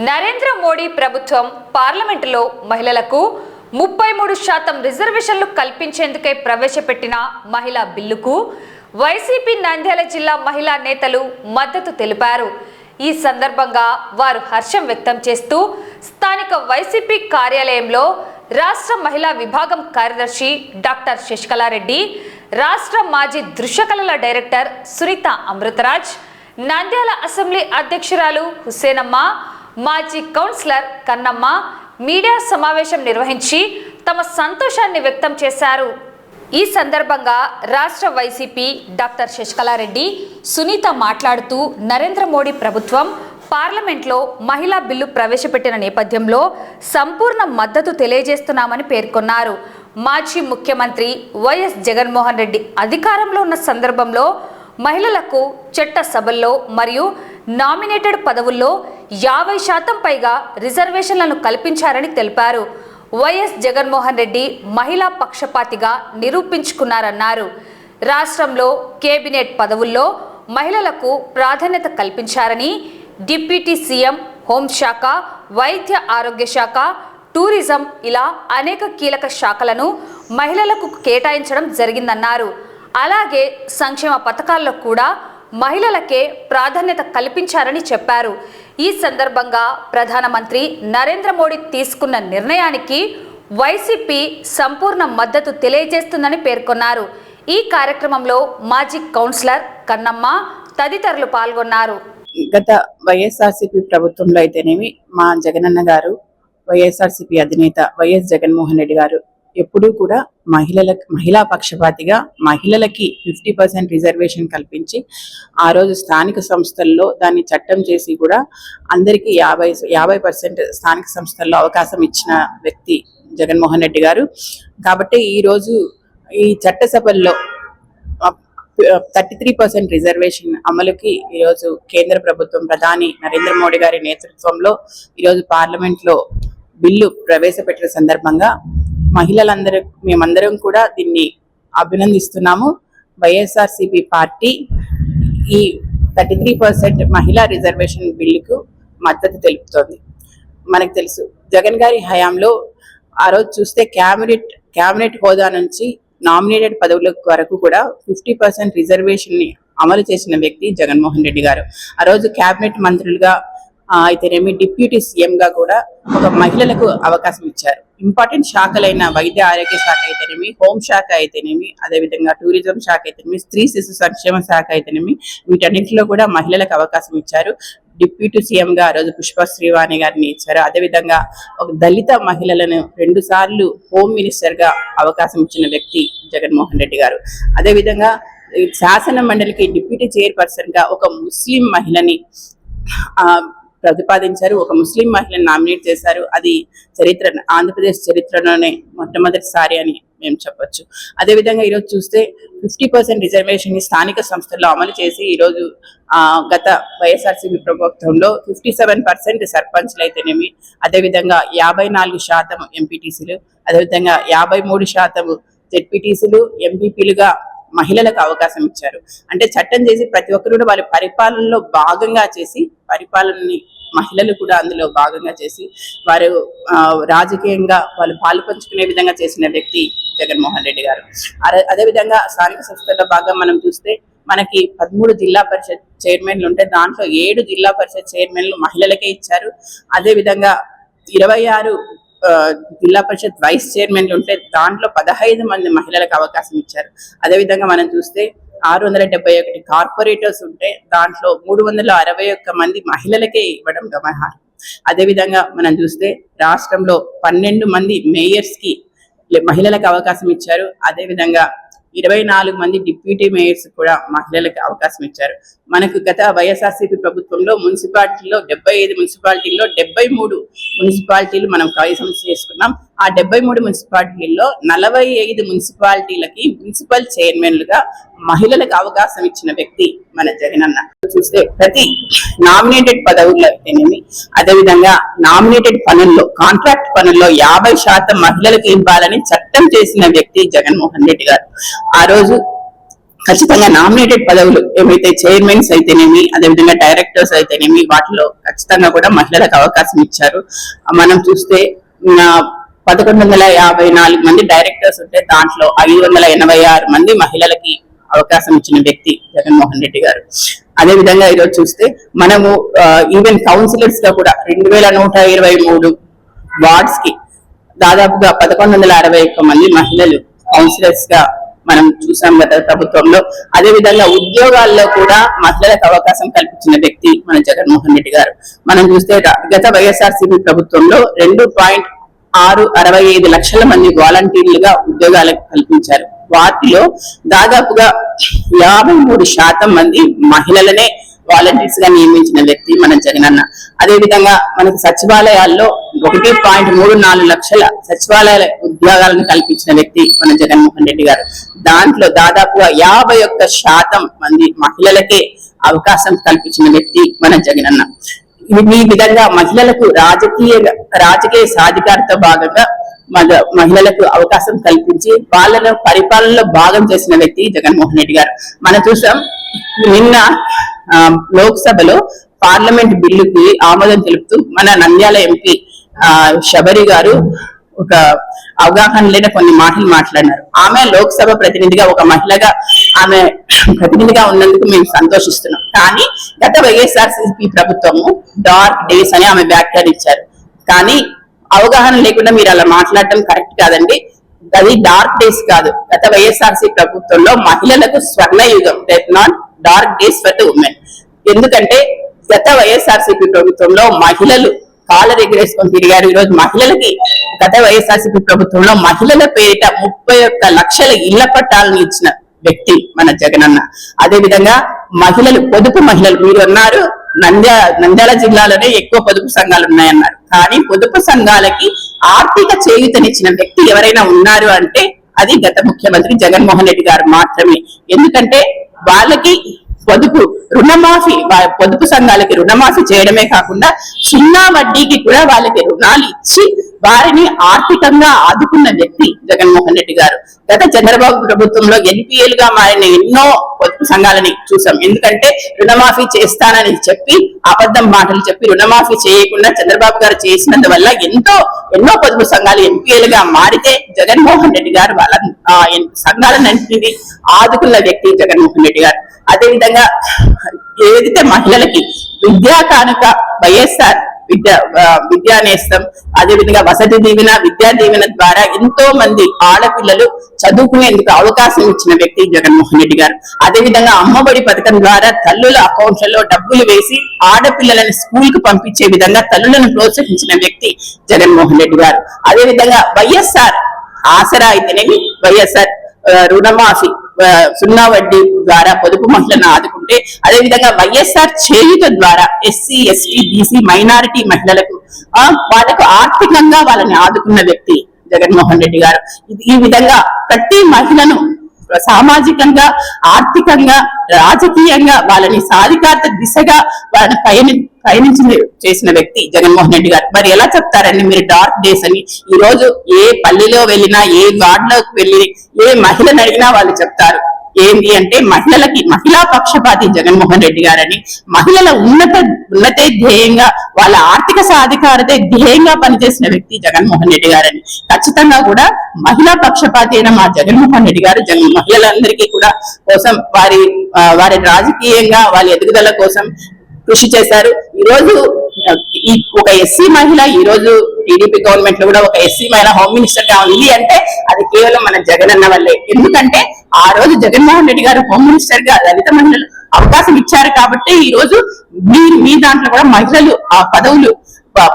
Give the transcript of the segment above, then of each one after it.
నరేంద్ర మోడీ ప్రభుత్వం పార్లమెంటులో మహిళలకు 33% రిజర్వేషన్లు కల్పించేందుకే ప్రవేశపెట్టిన మహిళా బిల్లుకు వైసీపీ నంద్యాల జిల్లా మహిళా నేతలు మద్దతు తెలిపారు. ఈ సందర్భంగా వారు హర్షం వ్యక్తం చేస్తూ స్థానిక వైసీపీ కార్యాలయంలో రాష్ట్ర మహిళా విభాగం కార్యదర్శి డాక్టర్ శశికళారెడ్డి, రాష్ట్ర మాజీ దృశ్యకళల డైరెక్టర్ సునీత అమృతరాజ్, నంద్యాల అసెంబ్లీ అధ్యక్షురాలు హుసేనమ్మ, మాజీ కౌన్సిలర్ కన్నమ్మ మీడియా సమావేశం నిర్వహించి తమ సంతోషాన్ని వ్యక్తం చేశారు. ఈ సందర్భంగా రాష్ట్ర వైసీపీ డాక్టర్ శశికళారెడ్డి, సునీత మాట్లాడుతూ నరేంద్ర మోడీ ప్రభుత్వం పార్లమెంట్లో మహిళా బిల్లు ప్రవేశపెట్టిన నేపథ్యంలో సంపూర్ణ మద్దతు తెలియజేస్తున్నామని పేర్కొన్నారు. మాజీ ముఖ్యమంత్రి వైఎస్ జగన్మోహన్ రెడ్డి అధికారంలో ఉన్న సందర్భంలో మహిళలకు చట్టసభల్లో మరియు నామినేటెడ్ పదవుల్లో 50% పైగా రిజర్వేషన్లను కల్పించారని తెలిపారు. వైఎస్ జగన్మోహన్ రెడ్డి మహిళా పక్షపాతిగా నిరూపించుకున్నారన్నారు. రాష్ట్రంలో కేబినెట్ పదవుల్లో మహిళలకు ప్రాధాన్యత కల్పించారని, డిప్యూటీ సీఎం, హోంశాఖ, వైద్య ఆరోగ్య శాఖ, టూరిజం ఇలా అనేక కీలక శాఖలను మహిళలకు కేటాయించడం జరిగిందన్నారు. అలాగే సంక్షేమ పథకాల్లో కూడా మహిళలకే ప్రాధాన్యత కల్పించారని చెప్పారు. ఈ సందర్భంగా ప్రధానమంత్రి నరేంద్ర మోడీ తీసుకున్న నిర్ణయానికి వైసీపీ సంపూర్ణ మద్దతు తెలియజేస్తుందని పేర్కొన్నారు. ఈ కార్యక్రమంలో మాజీ కౌన్సిలర్ కన్నమ్మ తదితరులు పాల్గొన్నారు. గత వైఎస్ఆర్సీపీ ప్రభుత్వంలో అయితేనేమి మా జగనన్న గారు, వైఎస్ఆర్సీపీ అధినేత వైఎస్ జగన్మోహన్ రెడ్డి గారు ఎప్పుడూ కూడా మహిళా పక్షపాతిగా మహిళలకి 50% రిజర్వేషన్ కల్పించి ఆ రోజు స్థానిక సంస్థల్లో దాన్ని చట్టం చేసి కూడా అందరికీ 50% స్థానిక సంస్థల్లో అవకాశం ఇచ్చిన వ్యక్తి జగన్మోహన్ రెడ్డి గారు. కాబట్టి ఈరోజు ఈ చట్టసభల్లో 33% రిజర్వేషన్ అమలుకి ఈరోజు కేంద్ర ప్రభుత్వం ప్రధాని నరేంద్ర మోడీ గారి నేతృత్వంలో ఈరోజు పార్లమెంట్లో బిల్లు ప్రవేశపెట్టిన సందర్భంగా మేమందరం కూడా దీన్ని అభినందిస్తున్నాము. వైఎస్ఆర్సీపీ పార్టీ ఈ 33% మహిళా రిజర్వేషన్ బిల్లుకు మద్దతు తెలుపుతోంది. మనకు తెలుసు జగన్ గారి హయాంలో ఆ రోజు చూస్తే క్యాబినెట్ హోదా నుంచి నామినేటెడ్ పదవుల వరకు కూడా 50% రిజర్వేషన్ ని అమలు చేసిన వ్యక్తి జగన్మోహన్ రెడ్డి గారు. ఆ రోజు క్యాబినెట్ మంత్రులుగా అయితేనేమి, డిప్యూటీ సీఎం గా కూడా ఒక మహిళలకు అవకాశం ఇచ్చారు. ఇంపార్టెంట్ శాఖలైన వైద్య ఆరోగ్య శాఖ అయితేనేమి, హోంశాఖ అయితేనేమి, అదేవిధంగా టూరిజం శాఖ అయితేనేమి, స్త్రీ శిశు సంక్షేమ శాఖ అయితేనేమి, వీటన్నింటిలో కూడా మహిళలకు అవకాశం ఇచ్చారు. డిప్యూటీ సీఎం గా ఆ రోజు పుష్ప శ్రీవాణి గారిని ఇచ్చారు. అదేవిధంగా ఒక దళిత మహిళలను 2 సార్లు హోమ్ మినిస్టర్ గా అవకాశం ఇచ్చిన వ్యక్తి జగన్మోహన్ రెడ్డి గారు. అదేవిధంగా శాసన మండలికి డిప్యూటీ చైర్పర్సన్ గా ఒక ముస్లిం మహిళని ప్రతిపాదించారు. ఒక ముస్లిం మహిళను నామినేట్ చేశారు. అది ఆంధ్రప్రదేశ్ చరిత్రలోనే మొట్టమొదటిసారి అని మేము చెప్పొచ్చు. అదేవిధంగా ఈరోజు చూస్తే 50% రిజర్వేషన్ ని స్థానిక సంస్థల్లో అమలు చేసి ఈరోజు గత వైఎస్ఆర్సీపీ ప్రభుత్వంలో 57% సర్పంచ్లు అయితేనేమి, అదేవిధంగా 54% ఎంపీటీసీలు, అదేవిధంగా 53% జెడ్పీటీసీలు, ఎంపీపీలుగా మహిళలకు అవకాశం ఇచ్చారు. అంటే చట్టం చేసి ప్రతి ఒక్కరు వాళ్ళ పరిపాలనలో భాగంగా చేసి, పరిపాలనని మహిళలు కూడా అందులో భాగంగా చేసి వారు రాజకీయంగా వాళ్ళు పాలు పంచుకునే విధంగా చేసిన వ్యక్తి జగన్మోహన్ రెడ్డి గారు. అదేవిధంగా స్థానిక సంస్థల్లో భాగంగా మనం చూస్తే మనకి 13 జిల్లా పరిషత్ చైర్మన్లు ఉంటే దాంట్లో 7 జిల్లా పరిషత్ చైర్మన్లు మహిళలకే ఇచ్చారు. అదేవిధంగా 26 జిల్లా పరిషత్ వైస్ చైర్మన్లు ఉంటే దాంట్లో 15 మంది మహిళలకు అవకాశం ఇచ్చారు. అదేవిధంగా మనం చూస్తే 671 కార్పొరేటర్స్ ఉంటే దాంట్లో 361 మంది మహిళలకే ఇవ్వడం గమనార్హం. అదేవిధంగా మనం చూస్తే రాష్ట్రంలో 12 మంది మేయర్స్ కి మహిళలకు అవకాశం ఇచ్చారు. అదేవిధంగా 24 మంది డిప్యూటీ మేయర్స్ కూడా మహిళలకు అవకాశం ఇచ్చారు. మనకు గత వైఎస్ఆర్సీపీ ప్రభుత్వంలో మున్సిపాలిటీలో 75 మున్సిపాలిటీల్లో 73 మున్సిపాలిటీలు మనం కైవసం చేసుకున్నాం. ఆ 73 మున్సిపాలిటీల్లో 45 మున్సిపాలిటీలకి మున్సిపల్ చైర్మన్లుగా మహిళలకు అవకాశం ఇచ్చిన వ్యక్తి మన జగనన్న. చూస్తే ప్రతి నామినేటెడ్ పదవుల్లో అయితేనేమి, అదేవిధంగా నామినేటెడ్ పనుల్లో, కాంట్రాక్ట్ పనుల్లో 50% మహిళలకు ఇవ్వాలని చట్టం చేసిన వ్యక్తి జగన్మోహన్ రెడ్డి గారు. ఆ రోజు ఖచ్చితంగా నామినేటెడ్ పదవులు ఏమైతే చైర్మన్స్ అయితేనేమి, అదేవిధంగా డైరెక్టర్స్ అయితేనేమి, వాటిలో ఖచ్చితంగా కూడా మహిళలకు అవకాశం ఇచ్చారు. మనం చూస్తే 1154 మంది డైరెక్టర్స్ ఉంటే దాంట్లో 586 మంది మహిళలకి అవకాశం ఇచ్చిన వ్యక్తి జగన్మోహన్ రెడ్డి గారు. అదే విధంగా ఈరోజు చూస్తే మనము ఈవెన్ కౌన్సిలర్స్ గా కూడా 2123 వార్డ్స్ కి దాదాపుగా 1161 మంది మహిళలు కౌన్సిలర్స్ గా మనం చూసాం గత ప్రభుత్వంలో. అదే విధంగా ఉద్యోగాల్లో కూడా మహిళలకు అవకాశం కల్పించిన వ్యక్తి మన జగన్మోహన్ రెడ్డి గారు. మనం చూస్తే గత వైఎస్ఆర్సీపీ ప్రభుత్వంలో 2.65 లక్షల మంది వాలంటీర్లుగా ఉద్యోగాలకు కల్పించారు. వాటిలో దాదాపుగా 53% మంది మహిళలనే వాలంటీర్స్ గా నియమించిన వ్యక్తి మన జగనన్న. అదే విధంగా మనకి సచివాలయాల్లో 1.34 లక్షల సచివాలయాల ఉద్యోగాలను కల్పించిన వ్యక్తి మన జగన్మోహన్ రెడ్డి గారు. దాంట్లో దాదాపుగా 51% మంది మహిళలకే అవకాశం కల్పించిన వ్యక్తి మన జగనన్న. ఈ విధంగా మహిళలకు రాజకీయ సాధికారత భాగంగా మహిళలకు అవకాశం కల్పించి వాళ్ళను పరిపాలనలో భాగం చేసిన వ్యక్తి జగన్మోహన్ రెడ్డి గారు. మనం చూసాం నిన్న లోక్సభలో పార్లమెంట్ బిల్లుకి ఆమోదం తెలుపుతూ మన నంద్యాల ఎంపీ శబరి గారు ఒక అవగాహన లేని కొన్ని మాటలు మాట్లాడినారు. ఆమె లోక్సభ ప్రతినిధిగా, ఒక మహిళగా ఆమె ప్రతినిధిగా ఉన్నందుకు మేము సంతోషిస్తున్నాం. కానీ గత వైఎస్ఆర్సీపీ ప్రభుత్వము డార్క్ డేస్ అని ఆమె వ్యాఖ్యానించారు. కానీ అవగాహన లేకుండా మీరు అలా మాట్లాడటం కరెక్ట్ కాదండి. అది డార్క్ డేస్ కాదు. గత వైఎస్ఆర్సీ ప్రభుత్వంలో మహిళలకు స్వర్ణయుగం, not dark days for the women. ఎందుకంటే గత వైఎస్ఆర్సీపీ ప్రభుత్వంలో మహిళలు కాలర్ ఎగరేసుకొని తిరిగారు. ఈరోజు మహిళలకి గత వైఎస్ఆర్సీపీ ప్రభుత్వంలో మహిళల పేరిట 31 లక్షల ఇళ్ల పట్టాలను ఇచ్చిన వ్యక్తి మన జగనన్న. అదే విధంగా పొదుపు మహిళలు మీరు అన్నారు, నంద్యాల జిల్లాలోనే ఎక్కువ పొదుపు సంఘాలు ఉన్నాయన్నారు. కానీ పొదుపు సంఘాలకి ఆర్థిక చేయూతనిచ్చిన వ్యక్తి ఎవరైనా ఉన్నారు అంటే అది గత ముఖ్యమంత్రి జగన్మోహన్ రెడ్డి గారు మాత్రమే. ఎందుకంటే వాళ్ళకి పొదుపు సంఘాలకి రుణమాఫీ చేయడమే కాకుండా 0 వడ్డీకి కూడా వాళ్ళకి రుణాలు ఇచ్చి వారిని ఆర్థికంగా ఆదుకున్న వ్యక్తి జగన్మోహన్ రెడ్డి గారు. గత చంద్రబాబు ప్రభుత్వంలో ఎన్పిఎల్ గా మారిన ఎన్నో పొదుపు సంఘాలని చూసాం. ఎందుకంటే రుణమాఫీ చేస్తానని చెప్పి అబద్ధం మాటలు చెప్పి రుణమాఫీ చేయకుండా చంద్రబాబు గారు చేసినందువల్ల ఎన్నో పొదుపు సంఘాలు ఎన్పిఎల్ గా మారితే జగన్మోహన్ రెడ్డి గారు వాళ్ళ సంఘాలన్నింటినీ ఆదుకున్న వ్యక్తి జగన్మోహన్ రెడ్డి గారు. అదే విధంగా ఏదైతే మహిళలకి విద్యా కానుక, వైఎస్ఆర్ విద్యా నేస్తం, అదే విధంగా వసతి దీవెన, విద్యా దీవెన ద్వారా ఎంతో మంది ఆడపిల్లలు చదువుకునేందుకు అవకాశం ఇచ్చిన వ్యక్తి జగన్మోహన్ రెడ్డి గారు. అదే విధంగా అమ్మఒడి పథకం ద్వారా తల్లుల అకౌంట్లలో డబ్బులు వేసి ఆడపిల్లలను స్కూల్ కు పంపించే విధంగా తల్లులను ప్రోత్సహించిన వ్యక్తి జగన్మోహన్ రెడ్డి గారు. అదే విధంగా వైఎస్ఆర్ ఆసరా అయితేనేమి, వైఎస్ఆర్ రుణమాఫీ 0 వడ్డీ ద్వారా పొదుపు మహిళలను ఆదుకుంటే, అదే విధంగా వైఎస్ఆర్ చేయూత ద్వారా ఎస్సీ, ఎస్టీ, బీసీ, మైనారిటీ మహిళలకు వాళ్ళకు ఆర్థికంగా వాళ్ళని ఆదుకున్న వ్యక్తి జగన్మోహన్ రెడ్డి గారు. ఈ విధంగా ప్రతి మహిళను సామాజికంగా, ఆర్థికంగా, రాజకీయంగా వాళ్ళని సాధికారత దిశగా వాళ్ళని చేసిన వ్యక్తి జగన్మోహన్ రెడ్డి గారు. మరి ఎలా చెప్తారండి మీరు డార్క్ డేస్ అని? ఈ రోజు ఏ పల్లెలో వెళ్ళినా, ఏ వార్డులోకి వెళ్ళి ఏ మహిళను అడిగినా వాళ్ళు చెప్తారు ఏంటి అంటే మహిళా పక్షపాతి జగన్మోహన్ రెడ్డి గారని, మహిళల ఉన్నతే ధ్యేయంగా, వాళ్ళ ఆర్థిక సాధికారతే ధ్యేయంగా పనిచేసిన వ్యక్తి జగన్మోహన్ రెడ్డి గారని. ఖచ్చితంగా కూడా మహిళా పక్షపాతి అయిన మా జగన్మోహన్ రెడ్డి గారు మహిళలందరికీ కూడా కోసం వారి రాజకీయంగా వాళ్ళ ఎదుగుదల కోసం కృషి చేశారు. ఈ రోజు ఒక ఎస్సీ మహిళ ఈ రోజు టీడీపీ గవర్నమెంట్ లో కూడా ఒక ఎస్సీ మహిళ హోమ్ మినిస్టర్ గా ఉంది అంటే అది కేవలం మన జగనన్న వల్లే. ఎందుకంటే ఆ రోజు జగన్మోహన్ రెడ్డి గారు హోమ్ మినిస్టర్ గా దళిత మహిళలు అవకాశం ఇచ్చారు కాబట్టి ఈ రోజు మీ దాంట్లో కూడా మహిళలు ఆ పదవులు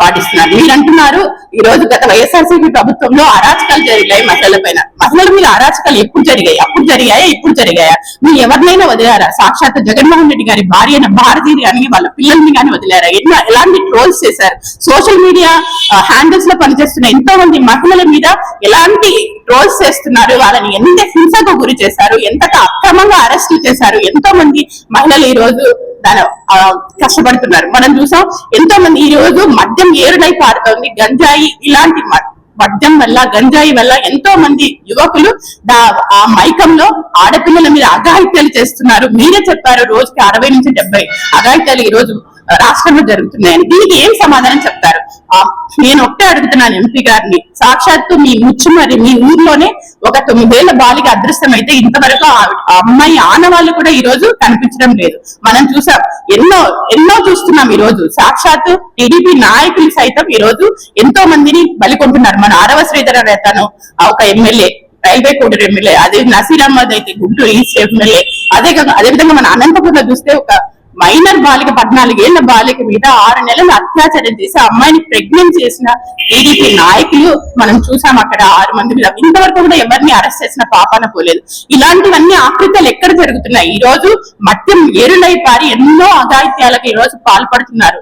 పాటిస్తున్నారు. మీరు అంటున్నారు ఈ రోజు గత వైఎస్ఆర్సీపీ ప్రభుత్వంలో అరాచకాలు జరిగాయి మహిళల పైన. మహిళల మీద అరాచకాలు ఎప్పుడు జరిగాయి? అప్పుడు జరిగాయా? ఇప్పుడు జరిగాయా? మీరు ఎవరినైనా వదిలారా? సాక్షాత్ జగన్మోహన్ రెడ్డి గారి భార్య అయిన భారతీయుని కానీ వాళ్ళ పిల్లల్ని కానీ వదిలారా? ఎలాంటి ట్రోల్స్ చేశారు? సోషల్ మీడియా హ్యాండిల్స్ లో పనిచేస్తున్న ఎంతో మంది మహిళల మీద ఎలాంటి ట్రోల్స్ చేస్తున్నారు? వాళ్ళని ఎంత హింసకు గురి చేశారు? ఎంతగా అక్రమంగా అరెస్టు చేశారు? ఎంతో మంది మహిళలు ఈ రోజు కష్టపడుతున్నారు. మనం చూసాం ఎంతో మంది ఈ రోజు మద్యం ఏరుడై పారుతోంది, గంజాయి ఇలాంటి మద్యం వల్ల గంజాయి వల్ల ఎంతో మంది యువకులు ఆ మైకంలో ఆడపిల్లల మీద అఘాయిత్యాలు చేస్తున్నారు. మీరే చెప్పారు రోజుకి 60 నుంచి 70 అఘాయిత్యాలు ఈ రోజు రాష్ట్రంలో జరుగుతున్నాయని. దీనికి ఏం సమాధానం చెప్తారు? నేను ఒకటే అడుగుతున్నాను ఎంపీ గారిని, సాక్షాత్తు మీ ముచ్చుమరి మీ ఊర్లోనే ఒక 9 ఏళ్ల బాలిక అదృశ్యమైతే ఇంతవరకు ఆ అమ్మాయి ఆనవాళ్ళు కూడా ఈ రోజు కనిపించడం లేదు. మనం చూసాం, ఎన్నో చూస్తున్నాం. ఈ రోజు సాక్షాత్తు టీడీపీ నాయకులు సైతం ఈ రోజు ఎంతో మందిని బలికొంటున్నారు. మన ఆరవ శ్రీధర రేతను ఒక ఎమ్మెల్యే, రైల్వే కోడూరు ఎమ్మెల్యే, అదే నసీర్ అహ్మద్ అయితే గుంటూరు ఈస్ట్ ఎమ్మెల్యే, అదేవిధంగా మన అనంతపురంలో చూస్తే ఒక మైనర్ బాలిక 14 ఏళ్ల బాలిక మీద 6 నెలలు అత్యాచారం చేసి అమ్మాయిని ప్రెగ్నెంట్ చేసిన టీడీపీ నాయకులు మనం చూసాం. అక్కడ 6 మంది మీద ఇంతవరకు కూడా ఎవరిని అరెస్ట్ చేసిన పాపాన పోలేదు. ఇలాంటివన్నీ ఆకృత్యాలు ఎక్కడ జరుగుతున్నాయి? ఈ రోజు మద్యం ఏరులై పారి ఎన్నో అఘాయిత్యాలకు ఈ రోజు పాల్పడుతున్నారు.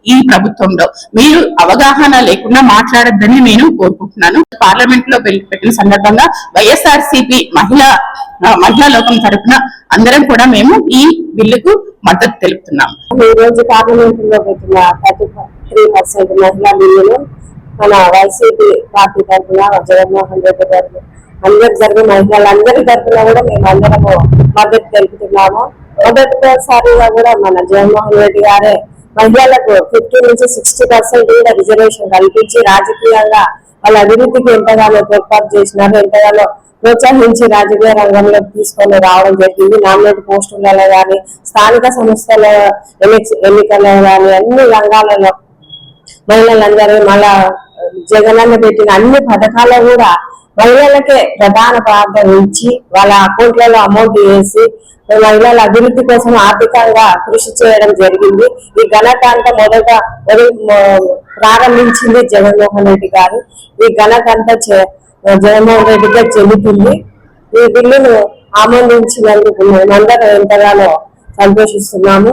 ఈ ప్రభుత్వంలో మీరు అవగాహన లేకుండా మాట్లాడొద్దని నేను కోరుకుంటున్నాను. పార్లమెంట్ లో పెట్టిన సందర్భంగా వైఎస్ఆర్సీపీ మహిళా లోకం తరఫున అందరం కూడా మేము ఈ బిల్లుకు మద్దతు తెలుపుతున్నాము. ఈ రోజు పార్లమెంట్ లో పెట్టిన 33% మహిళా బిల్లును మన వైసీపీ పార్టీ తరఫున జగన్మోహన్ రెడ్డి గారు అందరి జరిగిన మహిళలందరి తరఫున కూడా మేము అందరము మద్దతు తెలుపుతున్నాము. మొదటిసారిగా కూడా మన జగన్మోహన్ రెడ్డి గారే మహిళలకు 50 నుంచి 60% కూడా రిజర్వేషన్ కల్పించి రాజకీయంగా వాళ్ళ అభివృద్ధికి ఎంతగానో తోడ్పాటు చేసినారు, ఎంతగానో ప్రోత్సహించి రాజకీయ రంగంలోకి తీసుకొని రావడం జరిగింది. నామినేట్ పోస్టులలో కానీ, స్థానిక సంస్థల ఎన్నికల్లో కానీ అన్ని రంగాలలో మహిళలందరూ మళ్ళా జగనన్న పెట్టిన అన్ని పథకాలు కూడా మహిళలకే ప్రధాన ప్రాధాన్యత ఇచ్చి వాళ్ళ అకౌంట్లలో అమౌంట్ వేసి మహిళల అభివృద్ధి కోసం ఆర్థికంగా కృషి చేయడం జరిగింది. ఈ ఘనత అంతా మొదట ప్రారంభించింది జగన్మోహన్ రెడ్డి గారు. ఈ ఘనత అంతా జగన్మోహన్ రెడ్డి గారు చెల్లుతుంది. ఈ బిల్లును ఆమోదించినందుకు మేమందరం ఎంతగానో సంతోషిస్తున్నాము.